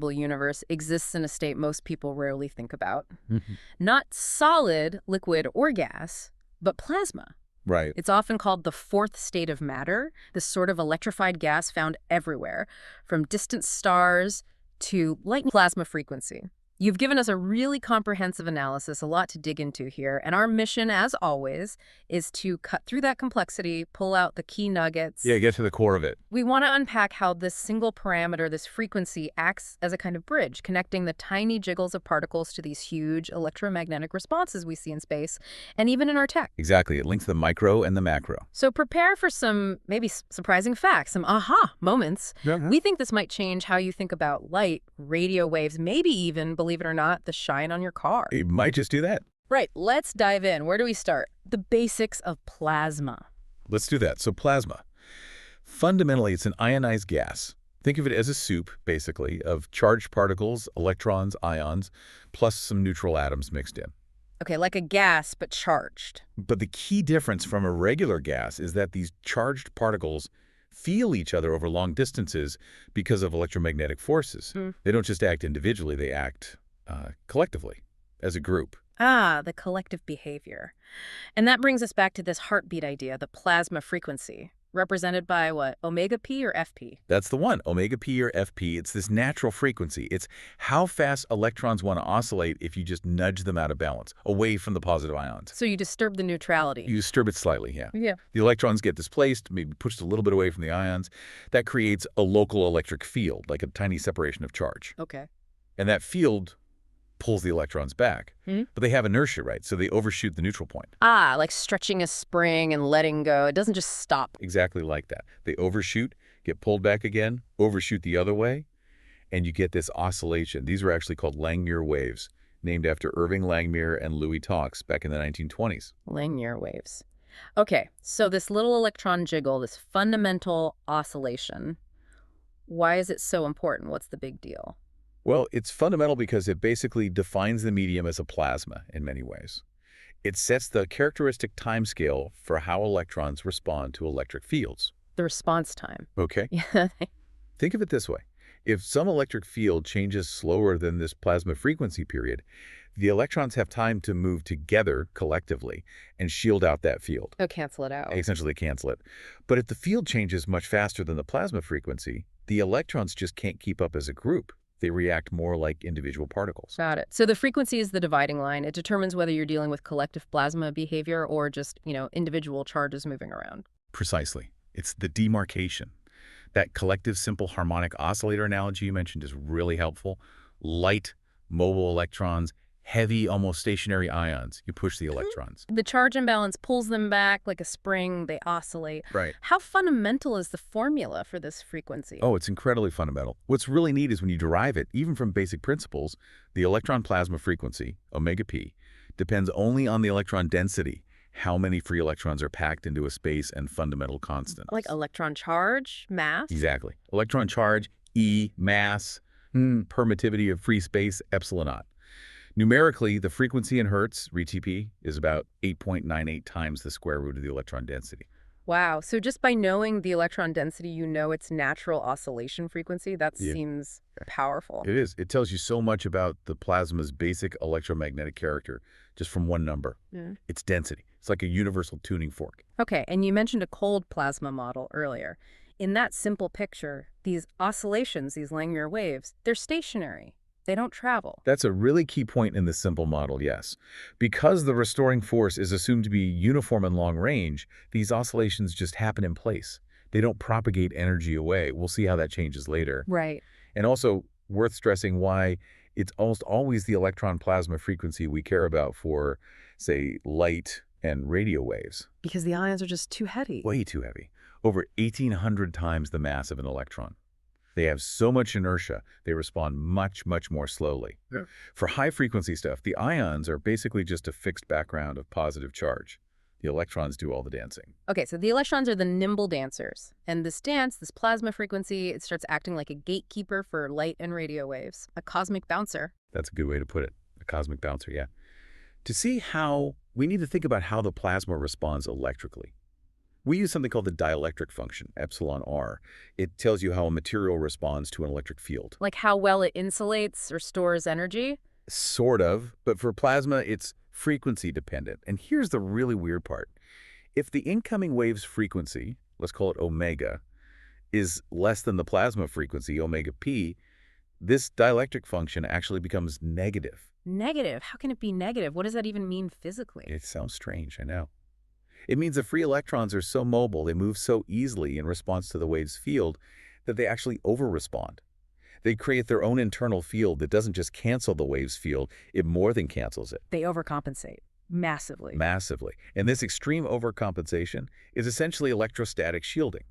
universe exists in a state most people rarely think about. Mhm. Not solid, liquid, or gas, but plasma. Right. It's often called the fourth state of matter, this sort of electrified gas found everywhere, from distant stars to light plasma frequency. You've given us a really comprehensive analysis, a lot to dig into here, and our mission, as always, is to cut through that complexity, pull out the key nuggets. Yeah, get to the core of it. We want to unpack how this single parameter, this frequency, acts as a kind of bridge, connecting the tiny jiggles of particles to these huge electromagnetic responses we see in space, and even in our tech. Exactly. It links the micro and the macro. So prepare for some maybe surprising facts, some aha moments. We think this might change how you think about light, radio waves, maybe even, believe it or not, the shine on your car. It might just do that. Right, let's dive in. Where do we start? The basics of plasma. Let's do that. So plasma. Fundamentally, it's an ionized gas. Think of it as a soup, basically, of charged particles, electrons, ions, plus some neutral atoms mixed in. Okay, like a gas, but charged. But the key difference from a regular gas is that these charged particles feel each other over long distances because of electromagnetic forces. They don't just act individually, they act collectively, as a group. Ah, the collective behavior. And that brings us back to this heartbeat idea, the plasma frequency, represented by what, omega p or fp? That's the one, omega p or fp. It's this natural frequency. It's how fast electrons want to oscillate if you just nudge them out of balance, away from the positive ions. So you disturb the neutrality. You disturb it slightly, yeah. Yeah. The electrons get displaced, maybe pushed a little bit away from the ions. That creates a local electric field, like a tiny separation of charge. Okay. And that field pulls the electrons back. But they have inertia, right? So they overshoot the neutral point. Ah, like stretching a spring and letting go. It doesn't just stop. Exactly like that. They overshoot, get pulled back again, overshoot the other way, and you get this oscillation. These were actually called Langmuir waves, named after Irving Langmuir and Louis Taux back in the 1920s. Langmuir waves. Okay, so this little electron jiggle, this fundamental oscillation, why is it so important? What's the big deal? Well, it's fundamental because it basically defines the medium as a plasma in many ways. It sets the characteristic timescale for how electrons respond to electric fields. The response time. Okay? Yeah. Think of it this way. If some electric field changes slower than this plasma frequency period, the electrons have time to move together collectively and shield out that field. Oh, cancel it out. Essentially cancel it. But if the field changes much faster than the plasma frequency, the electrons just can't keep up as a group. They react more like individual particles. Got it. So the frequency is the dividing line. It determines whether you're dealing with collective plasma behavior or just, individual charges moving around. Precisely. It's the demarcation. That collective simple harmonic oscillator analogy you mentioned is really helpful. Light, mobile electrons, heavy, almost stationary ions. You push the electrons. The charge imbalance pulls them back like a spring. They oscillate. Right. How fundamental is the formula for this frequency? Oh, it's incredibly fundamental. What's really neat is when you derive it, even from basic principles, the electron plasma frequency, omega p, depends only on the electron density, how many free electrons are packed into a space, and fundamental constants. Like electron charge, mass? Exactly. Electron charge, E, mass, permittivity of free space, epsilon naught. Numerically, the frequency in hertz, RTP, is about 8.98 times the square root of the electron density. Wow. So just by knowing the electron density, you know its natural oscillation frequency? That seems powerful. It is. It tells you so much about the plasma's basic electromagnetic character just from one number. Its density. It's like a universal tuning fork. Okay, and you mentioned a cold plasma model earlier. In that simple picture, these oscillations, these Langmuir waves, they're stationary. They don't travel. That's a really key point in the simple model, yes. Because the restoring force is assumed to be uniform and long range, these oscillations just happen in place. They don't propagate energy away. We'll see how that changes later. Right. And also, worth stressing why it's almost always the electron plasma frequency we care about for, say, light and radio waves. Because the ions are just too heavy. Way too heavy. Over 1,800 times the mass of an electron. They have so much inertia, they respond much, much more slowly. Yeah. For high-frequency stuff, the ions are basically just a fixed background of positive charge. The electrons do all the dancing. Okay, so the electrons are the nimble dancers. And this dance, this plasma frequency, it starts acting like a gatekeeper for light and radio waves. A cosmic bouncer. That's a good way to put it. A cosmic bouncer, yeah. To see how, we need to think about how the plasma responds electrically. We use something called the dielectric function, epsilon r. It tells you how a material responds to an electric field. Like how well it insulates or stores energy? Sort of, but for plasma, it's frequency dependent. And here's the really weird part. If the incoming wave's frequency, let's call it omega, is less than the plasma frequency, omega p, this dielectric function actually becomes negative. Negative? How can it be negative? What does that even mean physically? It sounds strange, I know. It means the free electrons are so mobile, they move so easily in response to the wave's field that they actually over-respond. They create their own internal field that doesn't just cancel the wave's field, it more than cancels it. They overcompensate. Massively. Massively. And this extreme overcompensation is essentially electrostatic shielding.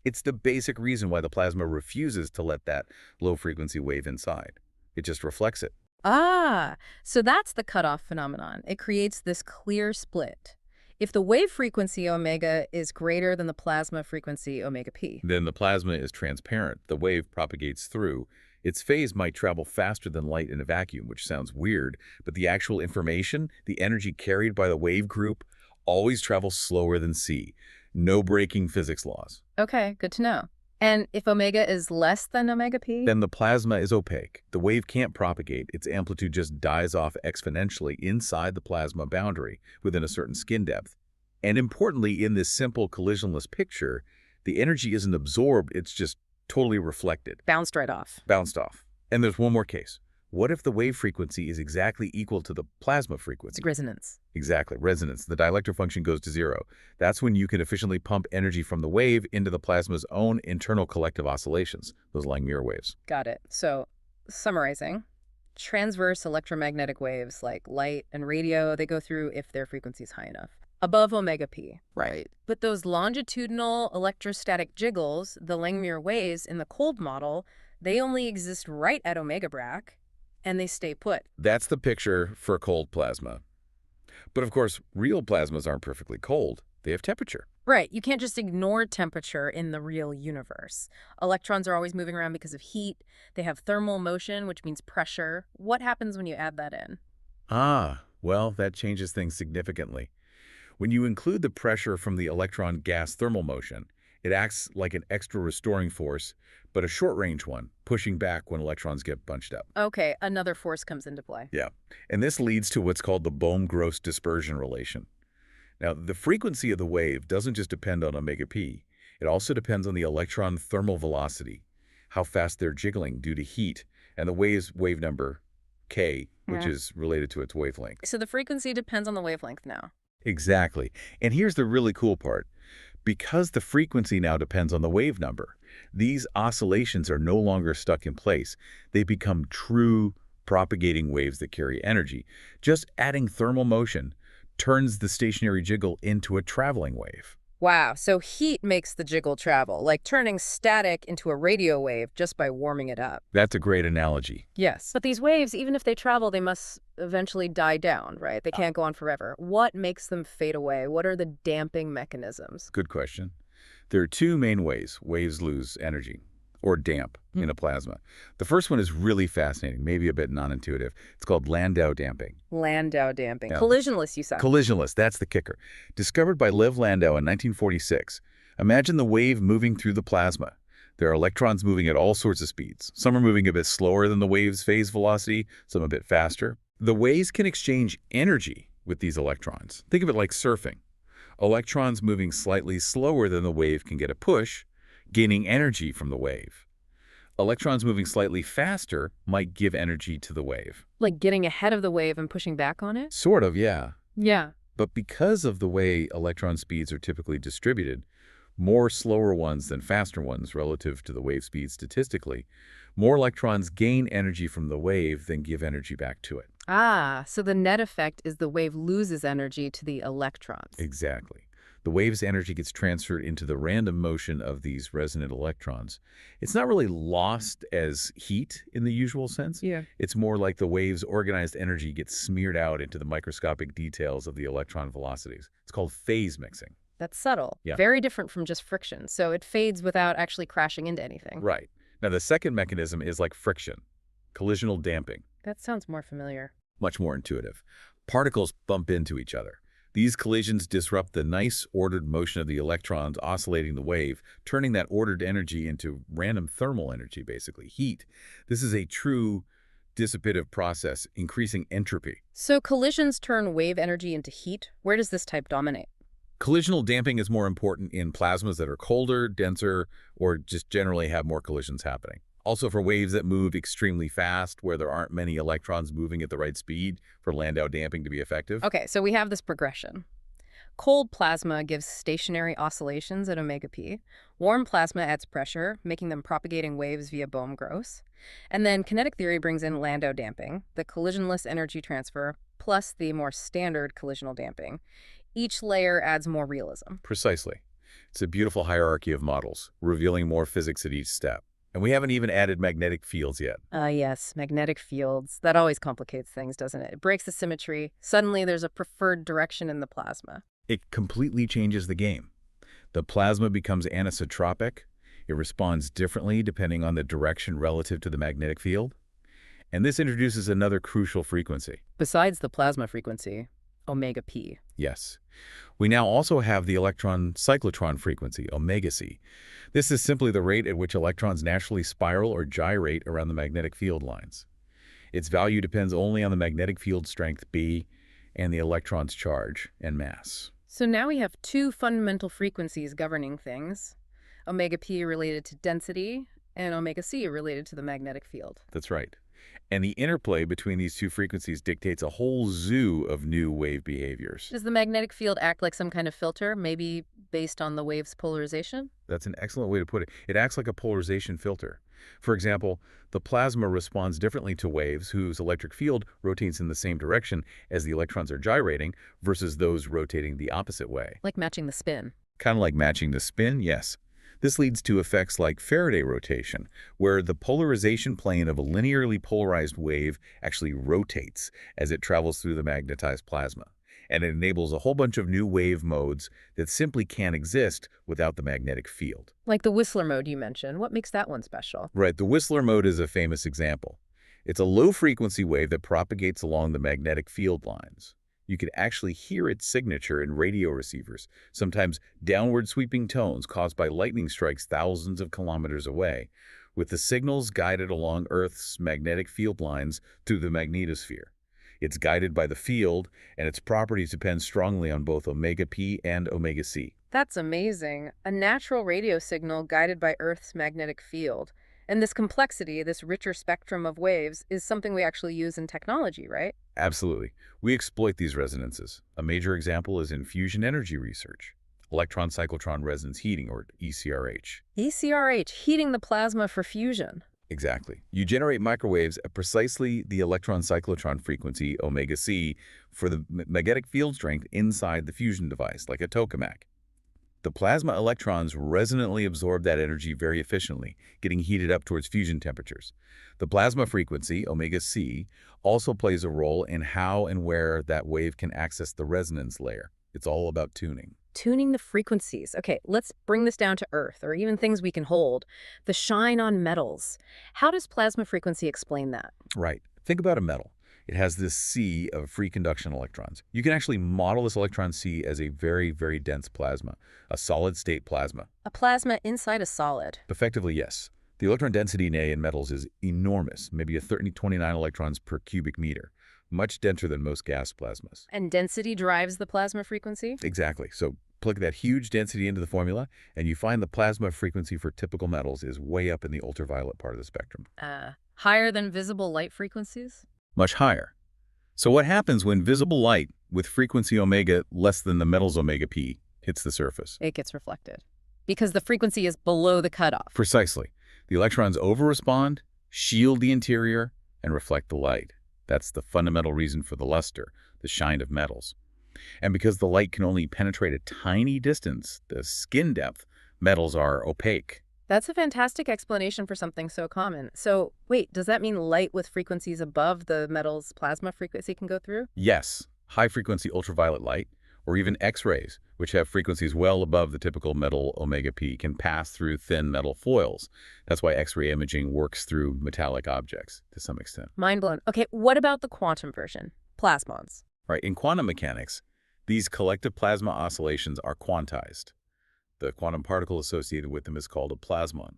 It's the basic reason why the plasma refuses to let that low-frequency wave inside. It just reflects it. Ah, so that's the cutoff phenomenon. It creates this clear split. If the wave frequency omega is greater than the plasma frequency omega p. Then the plasma is transparent. The wave propagates through. Its phase might travel faster than light in a vacuum, which sounds weird, but the actual information, the energy carried by the wave group, always travels slower than c. No breaking physics laws. Okay, good to know. And if omega is less than omega p? Then the plasma is opaque. The wave can't propagate. Its amplitude just dies off exponentially inside the plasma boundary within a certain skin depth. And importantly, in this simple collisionless picture, the energy isn't absorbed, it's just totally reflected. Bounced right off. Bounced off. And there's one more case. What if the wave frequency is exactly equal to the plasma frequency? Resonance. Exactly, resonance. The dielectric function goes to zero. That's when you can efficiently pump energy from the wave into the plasma's own internal collective oscillations, those Langmuir waves. Got it. So, summarizing, transverse electromagnetic waves like light and radio, they go through if their frequency is high enough. Above omega p. Right. But those longitudinal electrostatic jiggles, the Langmuir waves in the cold model, they only exist right at omega brac, and they stay put. That's the picture for cold plasma. But of course, real plasmas aren't perfectly cold. They have temperature. Right. You can't just ignore temperature in the real universe. Electrons are always moving around because of heat. They have thermal motion, which means pressure. What happens when you add that in? Ah, well, that changes things significantly. When you include the pressure from the electron gas thermal motion, it acts like an extra restoring force, but a short-range one, pushing back when electrons get bunched up. Okay, another force comes into play. Yeah, and this leads to what's called the Bohm-Gross dispersion relation. Now, the frequency of the wave doesn't just depend on omega p. It also depends on the electron thermal velocity, how fast they're jiggling due to heat, and the wave's wave number, k, which is related to its wavelength. So the frequency depends on the wavelength now. Exactly. And here's the really cool part. Because the frequency now depends on the wave number, these oscillations are no longer stuck in place. They become true propagating waves that carry energy. Just adding thermal motion turns the stationary jiggle into a traveling wave. Wow, so heat makes the jiggle travel, like turning static into a radio wave just by warming it up. That's a great analogy. Yes. But these waves, even if they travel, they must eventually die down, right? They can't go on forever. What makes them fade away? What are the damping mechanisms? Good question. There are two main ways waves lose energy, or damp, in a plasma. The first one is really fascinating, maybe a bit non-intuitive. It's called Landau damping. Landau damping. Yeah. Collisionless, you said. Collisionless, that's the kicker. Discovered by Lev Landau in 1946. Imagine the wave moving through the plasma. There are electrons moving at all sorts of speeds. Some are moving a bit slower than the wave's phase velocity, some a bit faster. The waves can exchange energy with these electrons. Think of it like surfing. Electrons moving slightly slower than the wave can get a push, gaining energy from the wave. Electrons moving slightly faster might give energy to the wave. Like getting ahead of the wave and pushing back on it? Sort of, yeah. Yeah. But because of the way electron speeds are typically distributed, more slower ones than faster ones relative to the wave speed statistically, more electrons gain energy from the wave than give energy back to it. Ah, so the net effect is the wave loses energy to the electrons. Exactly. The wave's energy gets transferred into the random motion of these resonant electrons. It's not really lost as heat in the usual sense. Yeah. It's more like the wave's organized energy gets smeared out into the microscopic details of the electron velocities. It's called phase mixing. That's subtle. Yeah. Very different from just friction. So it fades without actually crashing into anything. Right. Now, the second mechanism is like friction, collisional damping. That sounds more familiar. Much more intuitive. Particles bump into each other. These collisions disrupt the nice, ordered motion of the electrons oscillating the wave, turning that ordered energy into random thermal energy, basically, heat. This is a true dissipative process, increasing entropy. So collisions turn wave energy into heat. Where does this type dominate? Collisional damping is more important in plasmas that are colder, denser, or just generally have more collisions happening. Also for waves that move extremely fast, where there aren't many electrons moving at the right speed for Landau damping to be effective. Okay, so we have this progression. Cold plasma gives stationary oscillations at omega p. Warm plasma adds pressure, making them propagating waves via Bohm-Gross. And then kinetic theory brings in Landau damping, the collisionless energy transfer, plus the more standard collisional damping. Each layer adds more realism. Precisely. It's a beautiful hierarchy of models, revealing more physics at each step. And we haven't even added magnetic fields yet. Yes, magnetic fields. That always complicates things, doesn't it? It breaks the symmetry. Suddenly there's a preferred direction in the plasma. It completely changes the game. The plasma becomes anisotropic. It responds differently depending on the direction relative to the magnetic field. And this introduces another crucial frequency. Besides the plasma frequency, omega p. Yes. We now also have the electron cyclotron frequency, omega c. This is simply the rate at which electrons naturally spiral or gyrate around the magnetic field lines. Its value depends only on the magnetic field strength B and the electron's charge and mass. So now we have two fundamental frequencies governing things. Omega p related to density and omega c related to the magnetic field. That's right. And the interplay between these two frequencies dictates a whole zoo of new wave behaviors. Does the magnetic field act like some kind of filter, maybe based on the wave's polarization? That's an excellent way to put it. It acts like a polarization filter. For example, the plasma responds differently to waves whose electric field rotates in the same direction as the electrons are gyrating versus those rotating the opposite way. Like matching the spin. Kind of like matching the spin, yes. This leads to effects like Faraday rotation, where the polarization plane of a linearly polarized wave actually rotates as it travels through the magnetized plasma. And it enables a whole bunch of new wave modes that simply can't exist without the magnetic field. Like the Whistler mode you mentioned. What makes that one special? Right, the Whistler mode is a famous example. It's a low-frequency wave that propagates along the magnetic field lines. You can actually hear its signature in radio receivers, sometimes downward sweeping tones caused by lightning strikes thousands of kilometers away, with the signals guided along Earth's magnetic field lines through the magnetosphere. It's guided by the field, and its properties depend strongly on both omega p and omega c. That's amazing. A natural radio signal guided by Earth's magnetic field. And this complexity, this richer spectrum of waves, is something we actually use in technology, right? Absolutely. We exploit these resonances. A major example is in fusion energy research. Electron cyclotron resonance heating, or ECRH. ECRH, heating the plasma for fusion. Exactly. You generate microwaves at precisely the electron cyclotron frequency, omega c, for the magnetic field strength inside the fusion device, like a tokamak. The plasma electrons resonantly absorb that energy very efficiently, getting heated up towards fusion temperatures. The plasma frequency, omega c, also plays a role in how and where that wave can access the resonance layer. It's all about tuning. Tuning the frequencies. Okay, let's bring this down to Earth, or even things we can hold. The shine on metals. How does plasma frequency explain that? Right. Think about a metal. It has this sea of free conduction electrons. You can actually model this electron sea as a very, very dense plasma, a solid-state plasma. A plasma inside a solid. Effectively, yes. The electron density in metals is enormous, maybe a 29 electrons per cubic meter, much denser than most gas plasmas. And density drives the plasma frequency? Exactly. So plug that huge density into the formula, and you find the plasma frequency for typical metals is way up in the ultraviolet part of the spectrum. Higher than visible light frequencies? Much higher. So what happens when visible light with frequency omega less than the metal's omega p hits the surface? It gets reflected. Because the frequency is below the cutoff. Precisely. The electrons overrespond, shield the interior, and reflect the light. That's the fundamental reason for the luster, the shine of metals. And because the light can only penetrate a tiny distance, the skin depth, metals are opaque. That's a fantastic explanation for something so common. So, wait, does that mean light with frequencies above the metal's plasma frequency can go through? Yes, high-frequency ultraviolet light, or even X-rays, which have frequencies well above the typical metal omega p, can pass through thin metal foils. That's why X-ray imaging works through metallic objects to some extent. Mind blown. Okay, what about the quantum version? Plasmons. Right, in quantum mechanics, These collective plasma oscillations are quantized. The quantum particle associated with them is called a plasmon.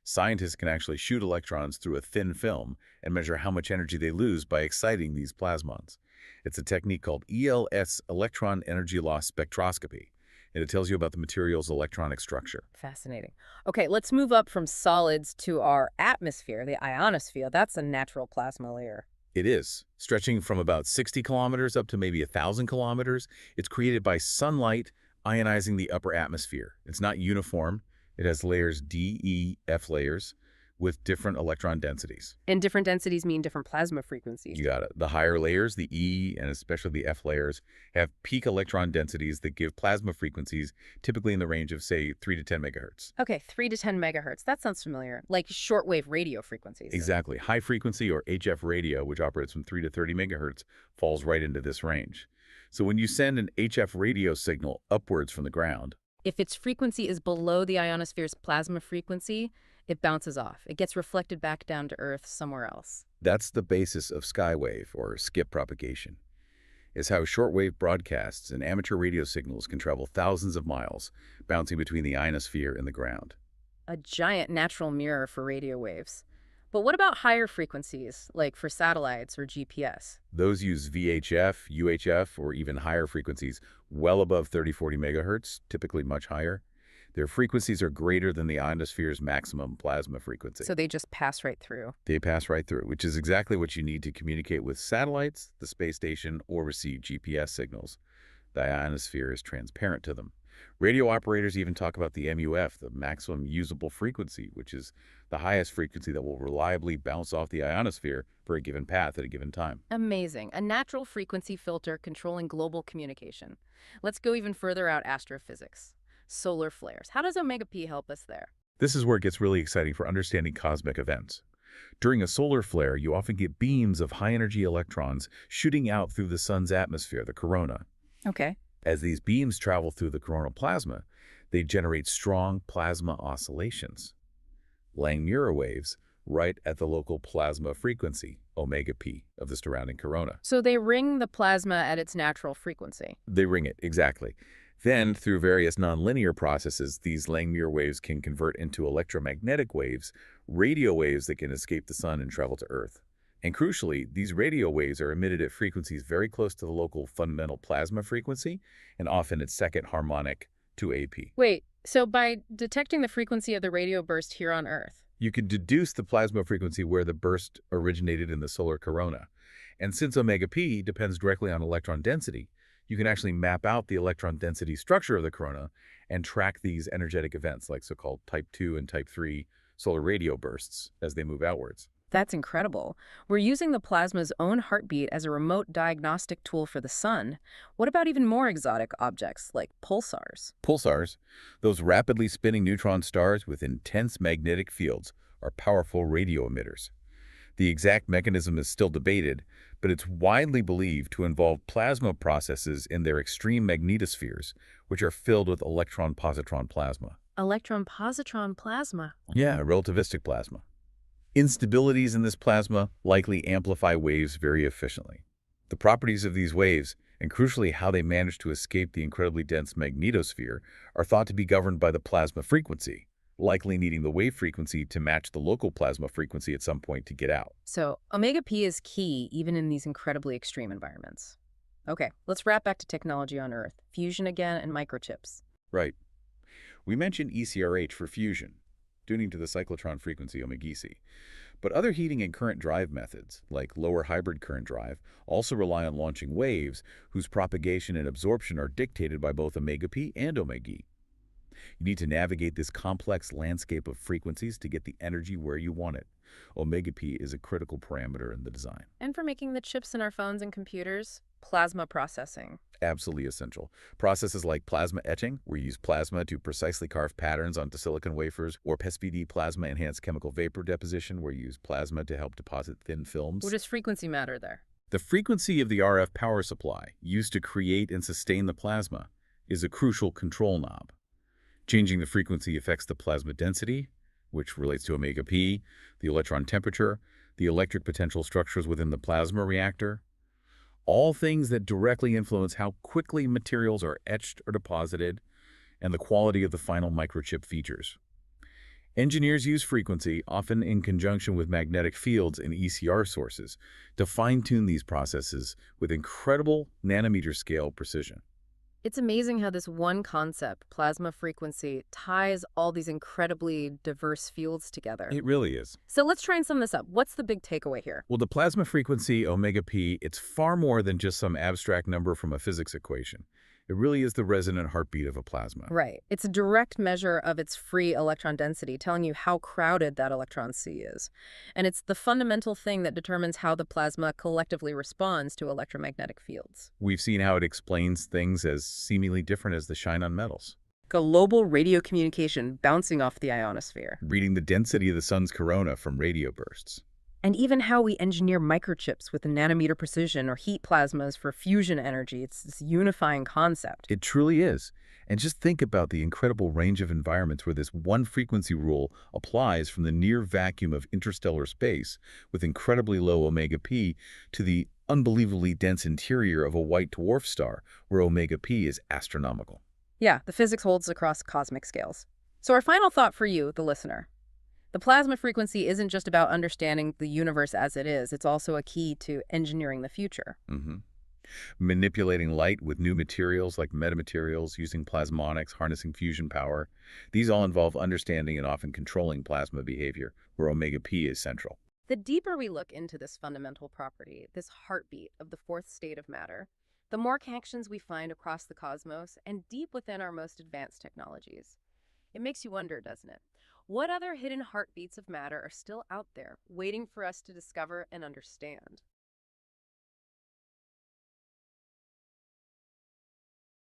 Scientists can actually shoot electrons through a thin film and measure how much energy they lose by exciting these plasmons. It's a technique called ELS, electron energy loss spectroscopy, and it tells you about the material's electronic structure. Fascinating. Okay, let's move up from solids to our atmosphere, the ionosphere. That's a natural plasma layer. It is. Stretching from about 60 kilometers up to maybe 1,000 kilometers, it's created by sunlight ionizing the upper atmosphere. It's not uniform. It has layers D, E, F layers with different electron densities. And different densities mean different plasma frequencies. You got it. The higher layers, the E and especially the F layers, have peak electron densities that give plasma frequencies typically in the range of, say, 3 to 10 megahertz. Okay, 3 to 10 megahertz. That sounds familiar. Like shortwave radio frequencies. Exactly. High frequency or HF radio, which operates from 3 to 30 megahertz, falls right into this range. So when you send an HF radio signal upwards from the ground, if its frequency is below the ionosphere's plasma frequency, it bounces off. It gets reflected back down to Earth somewhere else. that's the basis of skywave or skip propagation. It's how shortwave broadcasts and amateur radio signals can travel thousands of miles, bouncing between the ionosphere and the ground. A giant natural mirror for radio waves. But what about higher frequencies, like for satellites or GPS? Those use VHF, UHF, or even higher frequencies, well above 30-40 megahertz, typically much higher. Their frequencies are greater than the ionosphere's maximum plasma frequency. So they just pass right through. They pass right through, which is exactly what you need to communicate with satellites, the space station, or receive GPS signals. The ionosphere is transparent to them. Radio operators even talk about the MUF, the maximum usable frequency, which is the highest frequency that will reliably bounce off the ionosphere for a given path at a given time. Amazing. A natural frequency filter controlling global communication. Let's go even further out astrophysics. Solar flares. How does omega P help us there? This is where it gets really exciting for understanding cosmic events. During a solar flare, you often get beams of high-energy electrons shooting out through the sun's atmosphere, the corona. Okay. As these beams travel through the coronal plasma, they generate strong plasma oscillations, Langmuir waves, right at the local plasma frequency, omega P, of the surrounding corona. So they ring the plasma at its natural frequency. They ring it, exactly. Then, through various nonlinear processes, these Langmuir waves can convert into electromagnetic waves, radio waves that can escape the sun and travel to Earth. And crucially, these radio waves are emitted at frequencies very close to the local fundamental plasma frequency, and often at second harmonic to AP. Wait, so by detecting the frequency of the radio burst here on Earth, You could deduce the plasma frequency where the burst originated in the solar corona. And since omega P depends directly on electron density, you can actually map out the electron density structure of the corona and track these energetic events like so-called type 2 and type 3 solar radio bursts as they move outwards. that's incredible. We're using the plasma's own heartbeat as a remote diagnostic tool for the sun. What about even more exotic objects like pulsars? Pulsars, those rapidly spinning neutron stars with intense magnetic fields, are powerful radio emitters. The exact mechanism is still debated, but it's widely believed to involve plasma processes in their extreme magnetospheres, which are filled with electron-positron plasma. Electron-positron plasma. Yeah, relativistic plasma. Instabilities in this plasma likely amplify waves very efficiently. The properties of these waves, and crucially how they manage to escape the incredibly dense magnetosphere, are thought to be governed by the plasma frequency, likely needing the wave frequency to match the local plasma frequency at some point to get out. So omega P is key even in these incredibly extreme environments. Okay, let's wrap back to technology on Earth. Fusion again and microchips. Right. We mentioned ECRH for fusion, tuning to the cyclotron frequency omega C. But other heating and current drive methods, like lower hybrid current drive, also rely on launching waves whose propagation and absorption are dictated by both omega P and omega E. You need to navigate this complex landscape of frequencies to get the energy where you want it. Omega P is a critical parameter in the design. And for making the chips in our phones and computers, plasma processing. Absolutely essential. Processes like plasma etching, where you use plasma to precisely carve patterns onto silicon wafers, or PESVD, plasma-enhanced chemical vapor deposition, where you use plasma to help deposit thin films. What does frequency matter there? The frequency of the RF power supply, used to create and sustain the plasma, is a crucial control knob. Changing the frequency affects the plasma density, which relates to omega P, the electron temperature, the electric potential structures within the plasma reactor. all things that directly influence how quickly materials are etched or deposited and the quality of the final microchip features. Engineers use frequency, often in conjunction with magnetic fields and ECR sources, to fine-tune these processes with incredible nanometer-scale precision. It's amazing how this one concept, plasma frequency, ties all these incredibly diverse fields together. It really is. So let's try and sum this up. What's the big takeaway here? Well, the plasma frequency, omega p, it's far more than just some abstract number from a physics equation. It really is the resonant heartbeat of a plasma. Right. It's a direct measure of its free electron density, telling you how crowded that electron sea is. And it's the fundamental thing that determines how the plasma collectively responds to electromagnetic fields. We've seen how it explains things as seemingly different as the shine on metals. Global radio communication bouncing off the ionosphere. Reading the density of the sun's corona from radio bursts. And even how we engineer microchips with nanometer precision or heat plasmas for fusion energy. It's this unifying concept. It truly is. And just think about the incredible range of environments where this one frequency rule applies, from the near vacuum of interstellar space with incredibly low omega p to the unbelievably dense interior of a white dwarf star where omega p is astronomical. Yeah, the physics holds across cosmic scales. So our final thought for you, the listener. The plasma frequency isn't just about understanding the universe as it is. It's also a key to engineering the future. Manipulating light with new materials like metamaterials, using plasmonics, harnessing fusion power. These all involve understanding and often controlling plasma behavior, where omega p is central. The deeper we look into this fundamental property, this heartbeat of the fourth state of matter, the more connections we find across the cosmos and deep within our most advanced technologies. It makes you wonder, doesn't it? What other hidden heartbeats of matter are still out there, waiting for us to discover and understand?